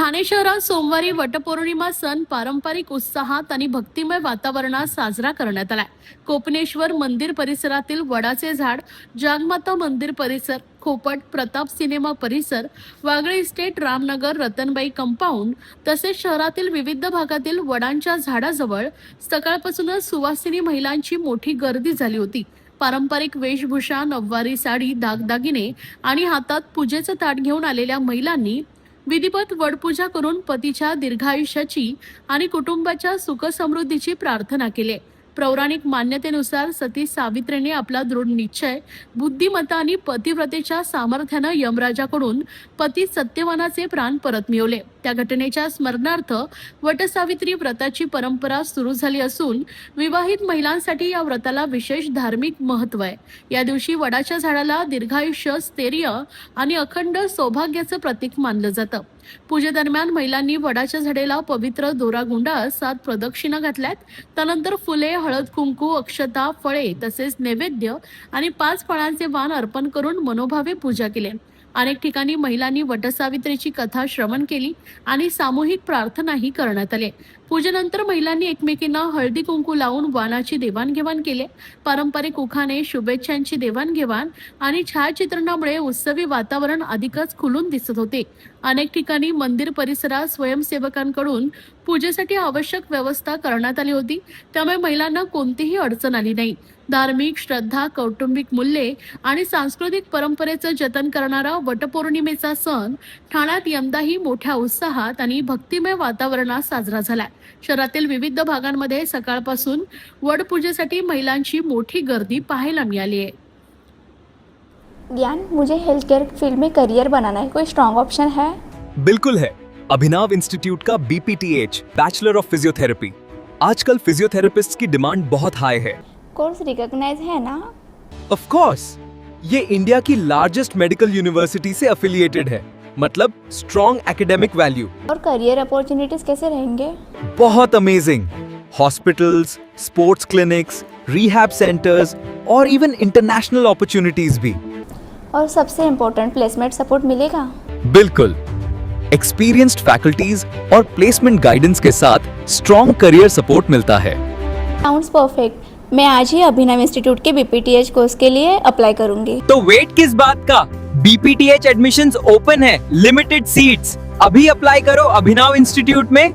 ठाणे शहरात सोमवारी वटपौर्णिमा सण पारंपरिक उत्साहात आणि भक्तिमय वातावरणात साजरा करण्यात आलाय. कोपनेश्वर मंदिर परिसरातील वडाचे झाड, जागमाता मंदिर परिसर, खोपट, प्रताप सिनेमा परिसर, वागळे इस्टेट, रामनगर, रतनबाई कंपाऊंड तसेच शहरातील विविध भागातील वडांच्या झाडाजवळ सकाळपासूनच सुवासिनी महिलांची मोठी गर्दी झाली होती. पारंपरिक वेशभूषा, नऊवारी साडी, दागदागिने आणि हातात पूजेचं ताट घेऊन आलेल्या महिलांनी विधिवत वडपूजा करून पतीच्या दीर्घायुष्याची आणि कुटुंबाच्या सुखसमृद्धीची प्रार्थना केली. पौराणिक मान्यतेनुसार सती सावित्रीने आपला दृढ निश्चय, बुद्धिमत्ता आणि पतिव्रतेच्या सामर्थ्यानं यमराजाकडून पती सत्यवानाचे प्राण परत मिळवले. त्या घटनेच्या स्मरणार्थ वटसावित्री व्रताची परंपरा सुरू झाली असून विवाहित महिलांसाठी या व्रताला विशेष धार्मिक महत्त्व आहे. या दिवशी वडाच्या झाडाला दीर्घायुष्य, स्थैर्य आणि अखंड सौभाग्याचं प्रतीक मानलं जातं. पूजेदरम्यान महिलांनी वडाच्या झाडेला पवित्र दोरा गुंडाळत 7 प्रदक्षिणा घातल्यात. त्यानंतर फुले, हळद, कुंकू, अक्षता, फळे तसेच नैवेद्य आणि 5 फळांचे वाण अर्पण करून मनोभावे पूजा केली. अनेक ठिकाणी महिलांनी वटसावित्रीची कथा श्रवण केली आणि सामूहिक प्रार्थनाही करण्यात आली. पूजेनंतर महिलांनी एकमेकींना हळदी कुंकू लावून वाणाची देवाणघेवाण केली. पारंपरिक उखाणे, शुभेच्छांची देवाणघेवाण आणि छायाचित्रणामुळे उत्सवी वातावरण अधिकच खुलून दिसत होते. अनेक ठिकाणी मंदिर परिसरात स्वयंसेवकांकडून पूजेसाठी आवश्यक व्यवस्था करण्यात आली होती, त्यामुळे महिलांना कोणतीही अडचण आली नाही. धार्मिक श्रद्धा, कौटुंबिक मूल्ये आणि सांस्कृतिक परंपरेचं जतन करणारा वटपौर्णिमेचा सण ठाण्यात यंदाही मोठ्या उत्साहात आणि भक्तिमय वातावरणात साजरा झाला. शहरातील विविध भागांमध्ये सकाळपासून वडपूजेसाठी महिलांची मोठी गर्दी पाहायला मिळाली आहे. ज्ञान, मुझे हेल्थ केयर फील्ड में करियर बनाना है, कोई स्ट्रॉन्ग ऑप्शन है? बिल्कुल है। अभिनव इंस्टीट्यूट का BPTH बैचलर ऑफ फिजियोथेरेपी। आजकल फिजियोथेरेपिस्ट की डिमांड बहुत हाई है। कोर्स रिकॉग्नाइज है ना? ऑफ कोर्स, ये इंडिया की लार्जेस्ट मेडिकल यूनिवर्सिटी से एफिलिएटेड है, मतलब स्ट्रॉन्ग एकेडमिक वैल्यू। और करियर अपॉर्चुनिटीज कैसे रहेंगे? बहुत amazing. Hospitals, sports clinics, rehab centres और इवन इंटरनेशनल अपॉर्चुनिटीज भी। और सबसे इम्पोर्टेंट, प्लेसमेंट सपोर्ट मिलेगा? बिल्कुल। एक्सपीरियंस्ड फैकल्टीज और प्लेसमेंट गाइडेंस के साथ स्ट्रॉन्ग करियर सपोर्ट मिलता है। Sounds perfect. मैं आज ही अभिनव इंस्टीट्यूट के BPTH कोर्स के लिए अप्लाई करूंगी। तो वेट किस बात का? BPTH एडमिशंस ओपन है, लिमिटेड सीट्स। अभी अप्लाई करो अभिनव इंस्टीट्यूट में।